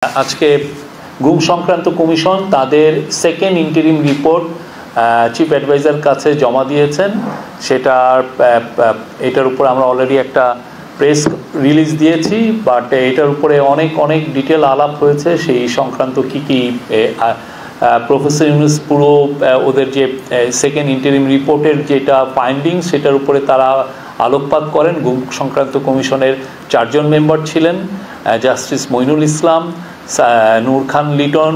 আজকে গুম সংক্রান্ত কমিশন তাদের second interim report chief adviser কাছে জমা দিয়েছেন। এটার উপর আমরা অলরেডি একটা প্রেস রিলিজ দিয়েছি, বাট এটার উপরে অনেক ডিটেল আলাপ হয়েছে। সেই সংক্রান্ত কি প্রফেসর ইউনুস পুরো ওদের যে সেকেন্ড ইন্টারিম রিপোর্টের যেটা ফাইন্ডিংস সেটার উপরে তারা আলোকপাত করেন। গুম সংক্রান্ত কমিশনের 4 জন মেম্বার ছিলেন, জাস্টিস মইনুল ইসলাম, নূর খান লিটন,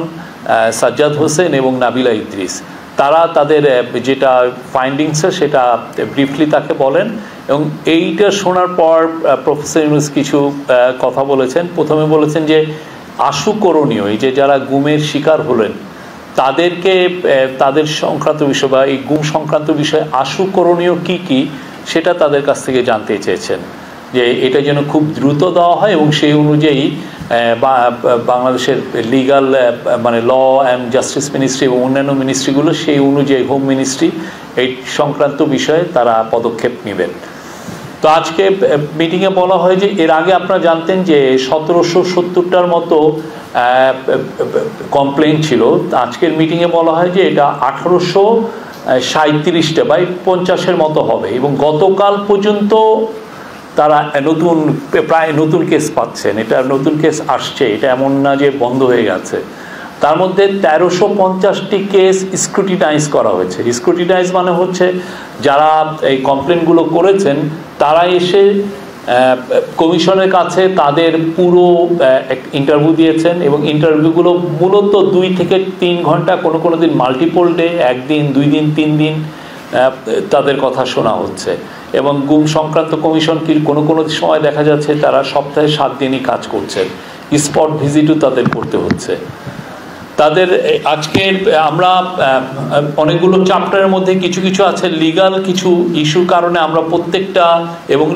সাজ্জাদ হোসেন এবং নাবিলা ইদ্রিস। তারা তাদের যেটা ফাইন্ডিংসে সেটা ব্রিফলি তাকে বলেন এবং এইটা শোনার পর প্রফেসর ইউনুস কিছু কথা বলেছেন। প্রথমে বলেছেন যে আশুকরণীয়, এই যে যারা গুমের শিকার হলেন তাদেরকে তাদের সংক্রান্ত বিষয় বা এই গুম সংক্রান্ত বিষয়ে আশুকরণীয় কি সেটা তাদের কাছ থেকে জানতে চেয়েছেন, যে এটা যেন খুব দ্রুত দেওয়া হয় এবং সেই অনুযায়ী বাংলাদেশের লিগাল মানে ল অ্যান্ড জাস্টিস মিনিস্ট্রি এবং অন্যান্য মিনিস্ট্রিগুলো সেই অনুযায়ী হোম মিনিস্ট্রি এই সংক্রান্ত বিষয়ে তারা পদক্ষেপ নেবেন। তো আজকে মিটিংয়ে বলা হয় যে এর আগে আপনারা জানতেন যে 1770টার মতো কমপ্লেইন ছিল। আজকের মিটিংয়ে বলা হয় যে এটা 1837টা বা 50-এর মতো হবে এবং গতকাল পর্যন্ত তারা প্রায় নতুন কেস পাচ্ছেন। এটা নতুন কেস আসছে, এটা এমন না যে বন্ধ হয়ে গেছে। তার মধ্যে 1350টি কেস স্ক্রুটিনাইজ করা হয়েছে। স্ক্রুটিনাইজ মানে হচ্ছে যারা এই কমপ্লেনগুলো করেছেন তারা এসে কমিশনের কাছে তাদের পুরো ইন্টারভিউ দিয়েছেন এবং ইন্টারভিউগুলো মূলত 2 থেকে 3 ঘন্টা, কোনো দিন মাল্টিপল ডে, 1 দিন 2 দিন 3 দিন তাদের কথা শোনা হচ্ছে। এবং গুম সংক্রান্ত কমিশন কোনো সময় দেখা যাচ্ছে তারা সপ্তাহে 7 দিনই কাজ করছেন। স্পট ভিজিটও তাদের করতে হচ্ছে। তাদের আজকের আমরা অনেকগুলো চ্যাপ্টারের মধ্যে কিছু আছে লিগাল কিছু ইস্যুর কারণে আমরা প্রত্যেকটা এবং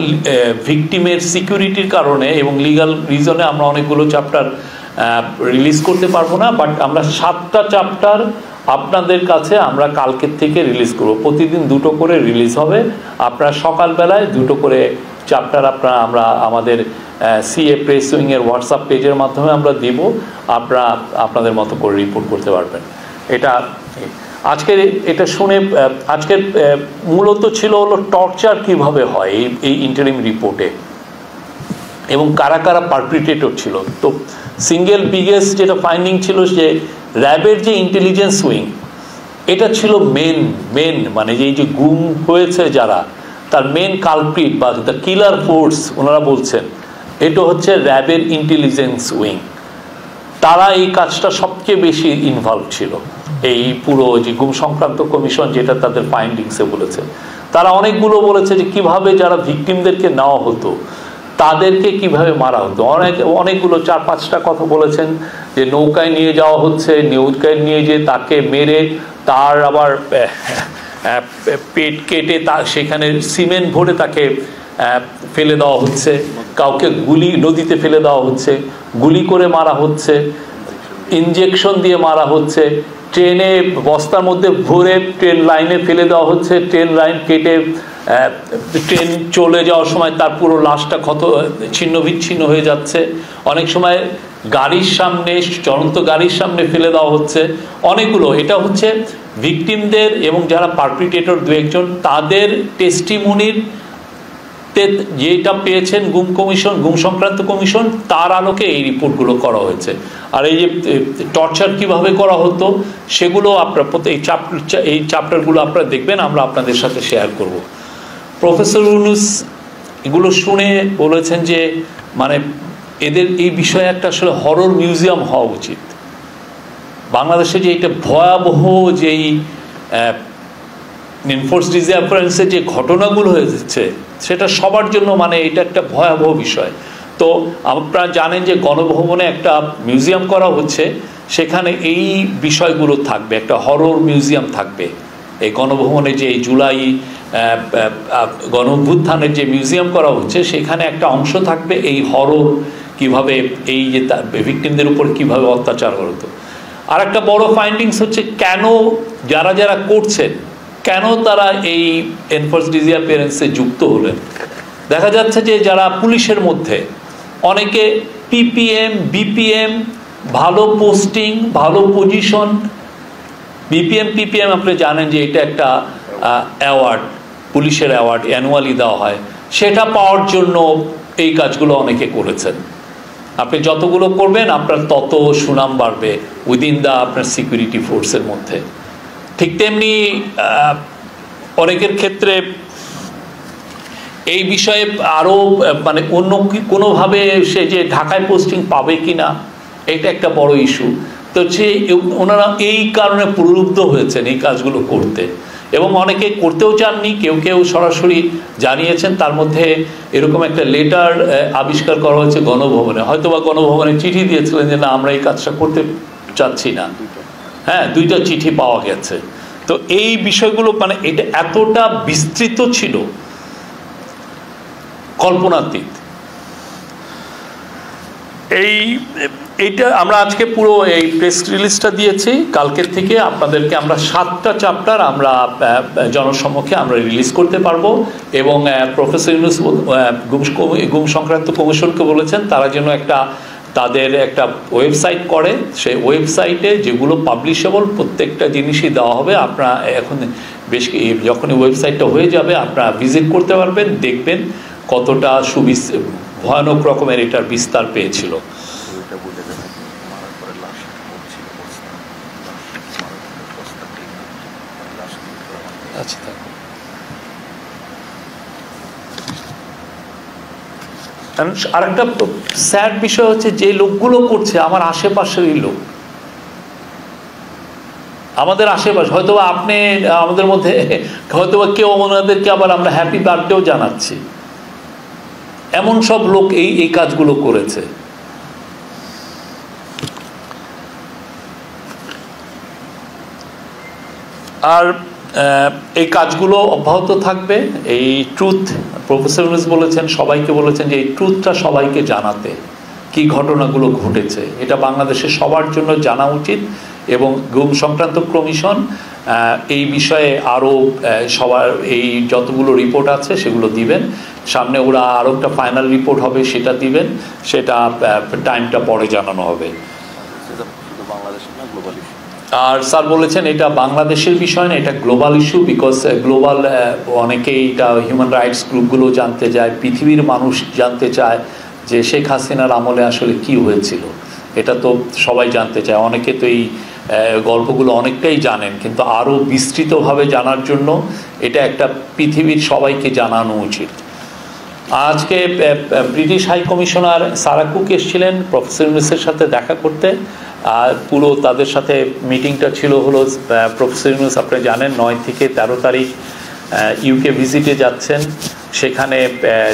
ভিকটিমের সিকিউরিটির কারণে এবং লিগাল রিজনে আমরা অনেকগুলো চ্যাপ্টার রিলিজ করতে পারবো না, বাট আমরা 7টা চ্যাপ্টার আপনাদের কাছে আমরা কালকের থেকে রিলিজ করব। প্রতিদিন 2টো করে রিলিজ হবে। আপনারা সকালবেলায় 2টো করে চ্যাপ্টার আমরা আমাদের সিএ প্রেস উইংয়ের হোয়াটসঅ্যাপ পেজের মাধ্যমে আমরা দিব। আপনারা আপনাদের মতো করে রিপোর্ট করতে পারবেন। এটা শুনে আজকের মূলত ছিল হলো টর্চার কিভাবে হয় এই ইন্টারিম রিপোর্টে এবং কারা কারা পারপিট্রেটর ছিল। তো সিঙ্গেল বিগেস্ট যেটা ফাইন্ডিং ছিল যে র্যাবের যে ইন্টেলিজেন্স উইং, এটা ছিল মেন মানে এই যে গুম হয়েছে যারা, তার মেন কালপ্রিট বা দ্য কিলার ফোর্স ওনারা বলছেন এটা হচ্ছে র্যাবের ইন্টেলিজেন্স উইং। তারা এই কাজটা সবচেয়ে বেশি ইনভলভ ছিল এই পুরো যে গুম সংক্রান্ত কমিশন যেটা তাদের ফাইন্ডিংসে বলেছে। তারা অনেকগুলো বলেছে যে কিভাবে যারা ভিকটিমদেরকে নেওয়া হতো তাদেরকে কিভাবে মারা হতো। অনেকগুলো 4-5টা কথা বলেছেন যে নৌকায় নিয়ে যাওয়া হচ্ছে, নৌকায় নিয়ে যেয়ে তাকে মেরে তার আবার পেট কেটে সেখানে সিমেন্ট ভরে তাকে ফেলে দেওয়া হচ্ছে, কাউকে নদীতে ফেলে দেওয়া হচ্ছে, গুলি করে মারা হচ্ছে, ইনজেকশন দিয়ে মারা হচ্ছে, ট্রেনে বস্তার মধ্যে ভরে ট্রেন লাইনে ফেলে দেওয়া হচ্ছে, ট্রেন লাইন কেটে ট্রেন চলে যাওয়ার সময় তার পুরো লাশটা ছিন্ন বিচ্ছিন্ন হয়ে যাচ্ছে। অনেক সময় গাড়ির সামনে, চলন্ত গাড়ির সামনে ফেলে দেওয়া হচ্ছে। অনেকগুলো এটা হচ্ছে ভিকটিমদের এবং যারা পারপিট্রেটর 2-1 জন তাদের টেস্টিমনির যেটা পেয়েছেন গুম সংক্রান্ত কমিশন তার আলোকে এই রিপোর্টগুলো করা হয়েছে। আর এই যে টর্চার কিভাবে করা হতো সেগুলো আপনারা এই চ্যাপ্টারগুলো আপনারা দেখবেন, আমরা আপনাদের সাথে শেয়ার করব। প্রফেসর ইউনুস এগুলো শুনে বলেছেন যে মানে এদের এই বিষয়ে একটা আসলে হরর মিউজিয়াম হওয়া উচিত। বাংলাদেশে যে এটা ভয়াবহ যেই এনফোর্সড ডিসঅ্যাপিয়ারেন্সের যে ঘটনাগুলো হয়েছে সেটা সবার জন্য মানে এটা একটা ভয়াবহ বিষয়। তো আপনারা জানেন যে গণভবনে একটা মিউজিয়াম করা হচ্ছে, সেখানে এই বিষয়গুলো থাকবে, একটা হরর মিউজিয়াম থাকবে। এই গণভবনে যে জুলাই গণঅভ্যুত্থানের যে মিউজিয়াম করা হচ্ছে সেখানে একটা অংশ থাকবে এই হরর, কিভাবে এই যে ভিকটিমদের উপর কিভাবে অত্যাচার হতো। আর একটা বড় ফাইন্ডিংস হচ্ছে কেন যারা করছেন কেন তারা এই এনফোর্সড ডিসঅ্যাপিয়ারেন্সে যুক্ত হলেন। দেখা যাচ্ছে যে যারা পুলিশের মধ্যে অনেকে পিপিএম, বিপিএম ভালো পোস্টিং, ভালো পজিশন, বিপিএম পিপিএম আপনি জানেন যে এটা একটা অ্যাওয়ার্ড, পুলিশের অ্যাওয়ার্ড অ্যানুয়ালি দেওয়া হয়, সেটা পাওয়ার জন্য এই কাজগুলো অনেকে করেছেন। আপনি যতগুলো করবেন আপনার তত সুনাম বাড়বে উইদিন দা আপনার সিকিউরিটি ফোর্সের মধ্যে। ঠিক তেমনি অনেকের ক্ষেত্রে এই বিষয়ে আরও মানে অন্য কোনোভাবে সে যে ঢাকায় পোস্টিং পাবে কি না, এটা একটা বড় ইস্যু। তো ওনারা এই কারণে প্রলুব্ধ হয়েছেন এই কাজগুলো করতে, এবং অনেকে করতেও চাননি, কেউ কেউ সরাসরি জানিয়েছেন। তার মধ্যে এরকম একটা লেটার আবিষ্কার করা হয়েছে গণভবনে, হয়তোবা গণভবনে চিঠি দিয়েছিলেন যে না আমরা এই কাজটা করতে চাচ্ছি না। হ্যাঁ, 2টা চিঠি পাওয়া গেছে। তো এই বিষয়গুলো মানে এটা এতটা বিস্তৃত ছিল, কল্পনাতীত। এইটা আমরা আজকে পুরো এই প্রেস রিলিজটা দিয়েছি, কালকের থেকে আপনাদেরকে আমরা 7টা চ্যাপ্টার আমরা জনসম্মুখে আমরা রিলিজ করতে পারবো। এবং প্রফেসর ইউনূস গুম সংক্রান্ত কমিশনকে বলেছেন তারা যেন তাদের একটা ওয়েবসাইট করে, সেই ওয়েবসাইটে যেগুলো পাবলিশেবল প্রত্যেকটা জিনিসই দেওয়া হবে। আপনারা এখন যখন ওয়েবসাইটটা হয়ে যাবে আপনারা ভিজিট করতে পারবেন, দেখবেন কতটা ভয়ানক রকমের এটার বিস্তার পেয়েছিল। আর একটা স্যাড বিষয় হচ্ছে যে লোকগুলো করছে আমার আশেপাশেরই লোক, আমাদের আশেপাশে। হয়তোবা আপনি আমাদের মধ্যে হয়তোবা কেউ ওনাদেরকে আবার আমরা হ্যাপি বার্থডেও জানাচ্ছি, এমন সব লোক এই কাজগুলো করেছে। আর এই কাজগুলো অব্যাহত থাকবে। এই ট্রুথ প্রফেসর ইউনূস বলেছেন, সবাইকে বলেছেন যে এই ট্রুথটা সবাইকে জানাতে, কি ঘটনাগুলো ঘটেছে এটা বাংলাদেশের সবার জন্য জানা উচিত। এবং গুম সংক্রান্ত কমিশন এই বিষয়ে আরও সবার এই যতগুলো রিপোর্ট আছে সেগুলো দিবেন সামনে। ওরা আরও একটা ফাইনাল রিপোর্ট হবে, সেটা দিবেন, সেটা টাইমটা পরে জানানো হবে। আর স্যার বলেছেন এটা বাংলাদেশের বিষয় না, এটা গ্লোবাল ইস্যু, বিকজ গ্লোবাল অনেকেই এটা হিউম্যান রাইটস গ্রুপগুলো জানতে চায়, পৃথিবীর মানুষ জানতে চায় যে শেখ হাসিনার আমলে আসলে কি হয়েছিল, এটা তো সবাই জানতে চায়। অনেকে তো এই গল্পগুলো অনেকটাই জানেন, কিন্তু আরও বিস্তৃতভাবে জানার জন্য এটা একটা পৃথিবীর সবাইকে জানানো উচিত। আজকে British high commissioner Sarah Cook এসেছিলেন প্রফেসর ইউনূসের সাথে দেখা করতে, আর পুরো তাদের সাথে মিটিংটা ছিল হলো প্রফেসর ইউনূস আপনি জানেন 9 থেকে 13 তারিখ ইউকে ভিজিটে যাচ্ছেন। সেখানে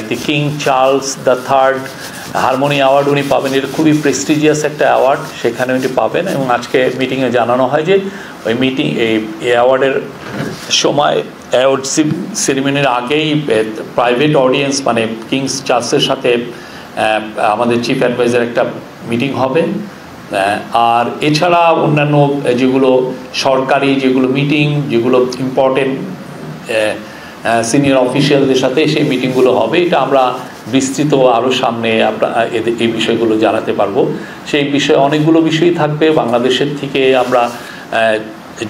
the king Charles the third harmony award উনি পাবেন, এটা খুবই প্রেস্টিজিয়াস একটা অ্যাওয়ার্ড, সেখানে উনি পাবেন। এবং আজকে মিটিংয়ে জানানো হয় যে ওই এই অ্যাওয়ার্ডের সময় অ্যাওয়ার্ড সেরিমনির আগেই প্রাইভেট অডিয়েন্স মানে কিংস চার্লসের সাথে আমাদের চিফ অ্যাডভাইজার একটা মিটিং হবে। আর এছাড়া অন্যান্য যেগুলো সরকারি যেগুলো মিটিং, যেগুলো ইম্পর্টেন্ট সিনিয়র অফিসিয়ালদের সাথে সেই মিটিংগুলো হবে। এটা আমরা বিস্তৃত আরও সামনে এই বিষয়গুলো জানাতে পারবো। সেই বিষয়ে অনেকগুলো বিষয়ই থাকবে বাংলাদেশের থেকে, আমরা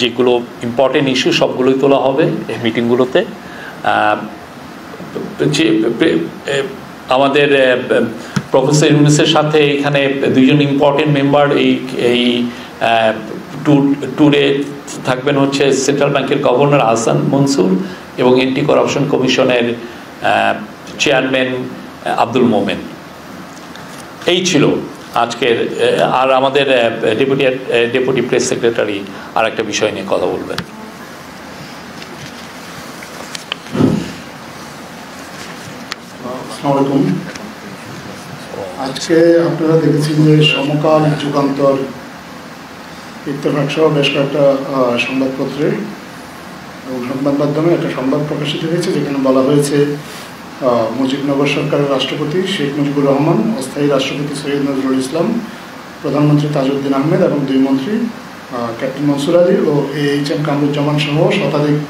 যেগুলো ইম্পর্টেন্ট ইস্যু সবগুলোই তোলা হবে এই মিটিংগুলোতে। আমাদের প্রফেসর ইউনূসের সাথে এখানে 2জন ইম্পর্টেন্ট মেম্বার এই ট্যুরে থাকবেন হচ্ছে সেন্ট্রাল ব্যাংকের গভর্নর আহসান মনসুর এবং অ্যান্টি করাপশন কমিশনের চেয়ারম্যান আব্দুল মোমেন। এই ছিল আজকের। আর আমাদের ডেপুটি প্রেস সেক্রেটারি আর একটা বিষয় নিয়ে কথা বলবেন। আজকে আপনারা দেখেছেন যে সমকাল, যুগান্তর, ইত্তেফাক সহ বেশ কয়েকটা সংবাদপত্রে এবং সংবাদ মাধ্যমে একটা সংবাদ প্রকাশিত হয়েছে, যেখানে বলা হয়েছে মুজিবনগর সরকারের রাষ্ট্রপতি শেখ মুজিবুর রহমান, অস্থায়ী রাষ্ট্রপতি সৈয়দ নজরুল ইসলাম, প্রধানমন্ত্রী তাজউদ্দিন আহমেদ এবং 2 মন্ত্রী ক্যাপ্টেন মনসুর আলী ও AHM কামরুজ্জামান সহ শতাধিক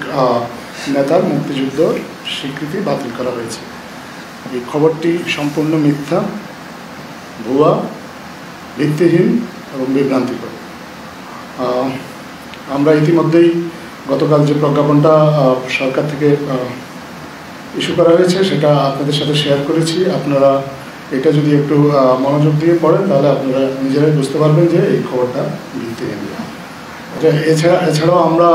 নেতার মুক্তিযুদ্ধর স্বীকৃতি বাতিল করা হয়েছে। এই খবরটি সম্পূর্ণ মিথ্যা, ভুয়া, ভিত্তিহীন এবং বিভ্রান্তিকর। আমরা ইতিমধ্যেই গতকাল যে প্রজ্ঞাপনটা সরকার থেকে ইস্যু করা হয়েছে সেটা আপনাদের সাথে শেয়ার করেছি। আপনারা এটা যদি একটু মনোযোগ দিয়ে পড়েন তাহলে আপনারা নিজেরাই বুঝতে পারবেন যে এই খবরটা ভিত্তিহীন। এছাড়াও আমরা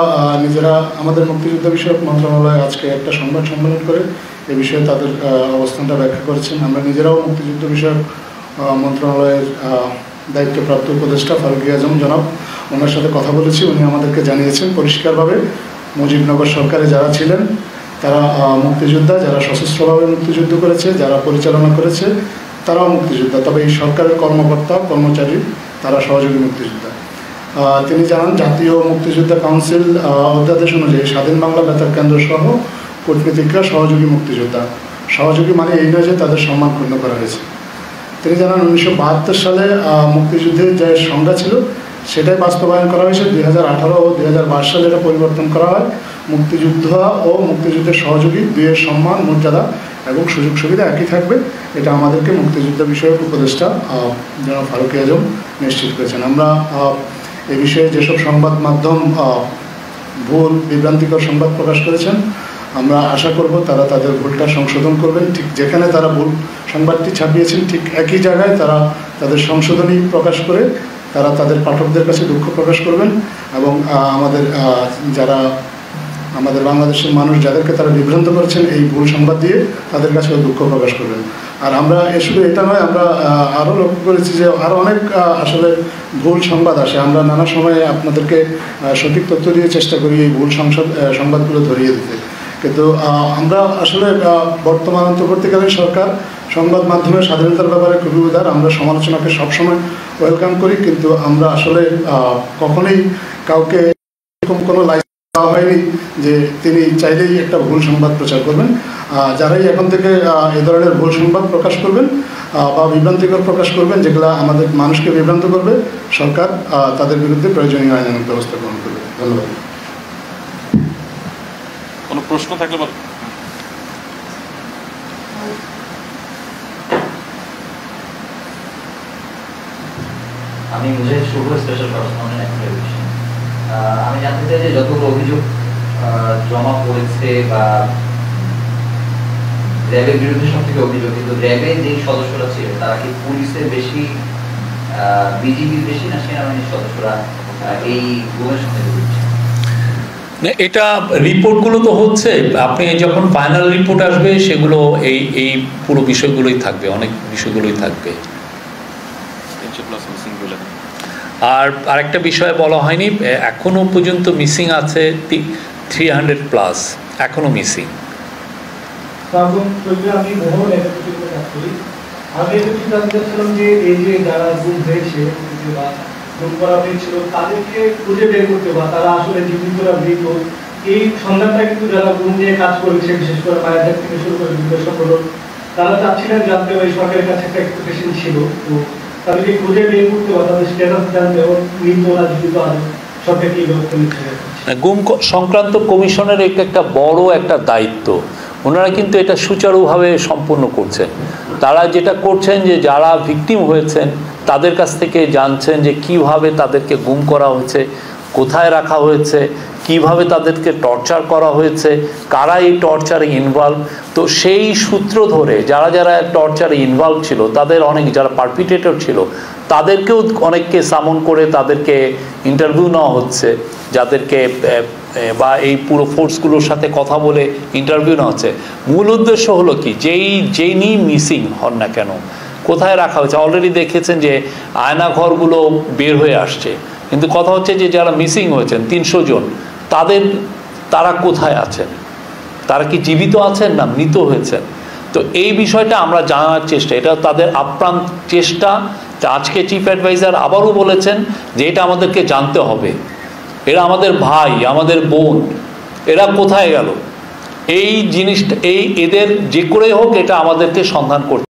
নিজেরা আমাদের মুক্তিযোদ্ধা বিষয়ক মন্ত্রণালয় আজকে একটা সংবাদ সম্মেলন করে এ বিষয়ে তাদের অবস্থানটা ব্যাখ্যা করেছেন। আমরা নিজেরাও মুক্তিযুদ্ধ বিষয়ক মন্ত্রণালয়ের দায়িত্বপ্রাপ্ত উপদেষ্টা ফারুকী আজম জনাব, ওনার সাথে কথা বলেছি। উনি আমাদেরকে জানিয়েছেন পরিষ্কারভাবে মুজিবনগর সরকারে যারা ছিলেন তারা মুক্তিযোদ্ধা, যারা সশস্ত্রভাবে মুক্তিযুদ্ধ করেছে, যারা পরিচালনা করেছে তারাও মুক্তিযোদ্ধা, তবে এই সরকারের কর্মকর্তা কর্মচারী তারা সহযোগী মুক্তিযোদ্ধা। তিনি জানান জাতীয় মুক্তিযোদ্ধা কাউন্সিল অধ্যাদেশ অনুযায়ী স্বাধীন বাংলা বেতার কেন্দ্র সহ কূটনীতিকরা সহযোগী মুক্তিযোদ্ধা। সহযোগী মানে এই নয় যে তাদের সম্মান ক্ষুণ্ণ করা হয়েছে। তিনি জানান 1972 সালে মুক্তিযুদ্ধের যে সংজ্ঞা ছিল সেটাই বাস্তবায়ন করা হয়েছে। 2018 ও 2022 সালে এটা পরিবর্তন করা হয়। মুক্তিযোদ্ধা ও মুক্তিযুদ্ধের সহযোগী দুইয়ের সম্মান, মর্যাদা এবং সুযোগ সুবিধা একই থাকবে। এটা আমাদেরকে মুক্তিযুদ্ধ বিষয়ক উপদেষ্টা জনাব ফারুকী আজম নিশ্চিত করেছেন। আমরা এ বিষয়ে যেসব সংবাদ মাধ্যম ভুল বিভ্রান্তিকর সংবাদ প্রকাশ করেছেন আমরা আশা করব তারা তাদের ভুলটা সংশোধন করবেন। ঠিক যেখানে তারা ভুল সংবাদটি ছাপিয়েছেন ঠিক একই জায়গায় তারা তাদের সংশোধনী প্রকাশ করে তারা তাদের পাঠকদের কাছে দুঃখ প্রকাশ করবেন এবং আমাদের বাংলাদেশের মানুষ যাদেরকে তারা বিভ্রান্ত করেছেন এই ভুল সংবাদ দিয়ে তাদের কাছেও দুঃখ প্রকাশ করবেন। আর আমরা শুধু এটা নয়, আমরা আরও লক্ষ্য করেছি যে আরও অনেক আসলে ভুল সংবাদ আসে। আমরা নানা সময়ে আপনাদেরকে সঠিক তথ্য দিয়ে চেষ্টা করি এই ভুল সংবাদগুলো ধরিয়ে দিতে, কিন্তু আমরা আসলে বর্তমান অন্তর্বর্তীকালীন সরকার সংবাদ মাধ্যমের স্বাধীনতার ব্যাপারে খুবই উদার। আমরা সমালোচনাকে সবসময় ওয়েলকাম করি, কিন্তু আমরা আসলে কখনোই কাউকে এরকম কোনো লাইসেন্স দেওয়া হয়নি যে তিনি চাইলেই একটা ভুল সংবাদ প্রচার করবেন। যারাই এখন থেকে এই ধরনের ভুল সংবাদ প্রকাশ করবেন বা বিভ্রান্তিকর প্রকাশ করবেন যেগুলো আমাদের মানুষকে বিভ্রান্ত করবে, সরকার তাদের বিরুদ্ধে প্রয়োজনীয় আইনানুগ ব্যবস্থা গ্রহণ করবে। ধন্যবাদ। কোনো প্রশ্ন থাকলে বল। আমি মুজাহিদ শুভ, স্পেশাল করেসপন্ডেন্ট একটা বিষয়। আমি জানতে চাই যে যতগুলো অভিযোগ জমা পড়েছে বা র্যাবের বিরুদ্ধে সব থেকে অভিযোগ, কিন্তু র্যাবের যে সদস্যরা ছিলেন তারা কি পুলিশের বেশি, বিজিবির বেশি না সেনাবাহিনীর সদস্যরা এই গুমের সঙ্গে জড়িত? এটা রিপোর্টগুলো তো হচ্ছে, আপনি যখন ফাইনাল রিপোর্ট আসবে সেগুলো এই পুরো বিষয়গুলোই থাকবে, অনেক বিষয়গুলোই থাকবে। আর আরেকটা বিষয় বলা হয়নি, এখনো পর্যন্ত মিসিং আছে 300+, এখনো মিসিং। আমি জানতে চাচ্ছিলাম যে এই যে যারা গুম হয়েছে বা গুম করা হয়েছিল তাদেরকে খুঁজে বের করতে বা তারা আসলে জীবিতরা মৃত, এই সন্ধানটা কিন্তু যারা গুম নিয়ে কাজ করেছে, বিশেষ করে মায়ের থেকে শুরু করে বিভিন্ন সংগঠন, তারা চাচ্ছিলেন জানতে ওই সরকারের কাছে একটা এক্সপেকটেশন ছিল, তো তাদেরকে খুঁজে বের করতে বা তাদের স্ট্যাটাস জানতে এবং মৃত না জীবিত আরো সরকার কি ব্যবস্থা নিচ্ছে? গুম সংক্রান্ত কমিশনের একটা বড় একটা দায়িত্ব, ওনারা কিন্তু এটা সুচারুভাবে সম্পূর্ণ করছেন। তারা যেটা করছেন যে যারা ভিকটিম হয়েছেন তাদের কাছ থেকে জানছেন যে কিভাবে তাদেরকে গুম করা হয়েছে, কোথায় রাখা হয়েছে, কিভাবে তাদেরকে টর্চার করা হয়েছে, কারা এই টর্চারে ইনভলভ। তো সেই সূত্র ধরে যারা যারা টর্চারে ইনভলভ ছিল তাদের অনেক, যারা পারপিটেটর ছিল তাদেরকেও অনেককে সামন করে তাদেরকে ইন্টারভিউ নেওয়া হচ্ছে, যাদেরকে বা এই পুরো ফোর্সগুলোর সাথে কথা বলে ইন্টারভিউ নেওয়া হচ্ছে। মূল উদ্দেশ্য হলো কি, যেই মিসিং হন না কেন কোথায় রাখা হয়েছে। অলরেডি দেখেছেন যে আয়নাঘরগুলো বের হয়ে আসছে, কিন্তু কথা হচ্ছে যে যারা মিসিং হয়েছেন 300 জন, তারা কোথায় আছেন, তারা কি জীবিত আছেন না মৃত হয়েছেন। তো এই বিষয়টা আমরা জানার চেষ্টা, এটা তাদের আপ্রাণ চেষ্টা। আজকে চিফ অ্যাডভাইজার আবারও বলেছেন যে এটা আমাদেরকে জানতে হবে, এরা আমাদের ভাই, আমাদের বোন, এরা কোথায় গেল, এই জিনিসটা এদের যে করে হোক এটা আমাদেরকে সন্ধান করতে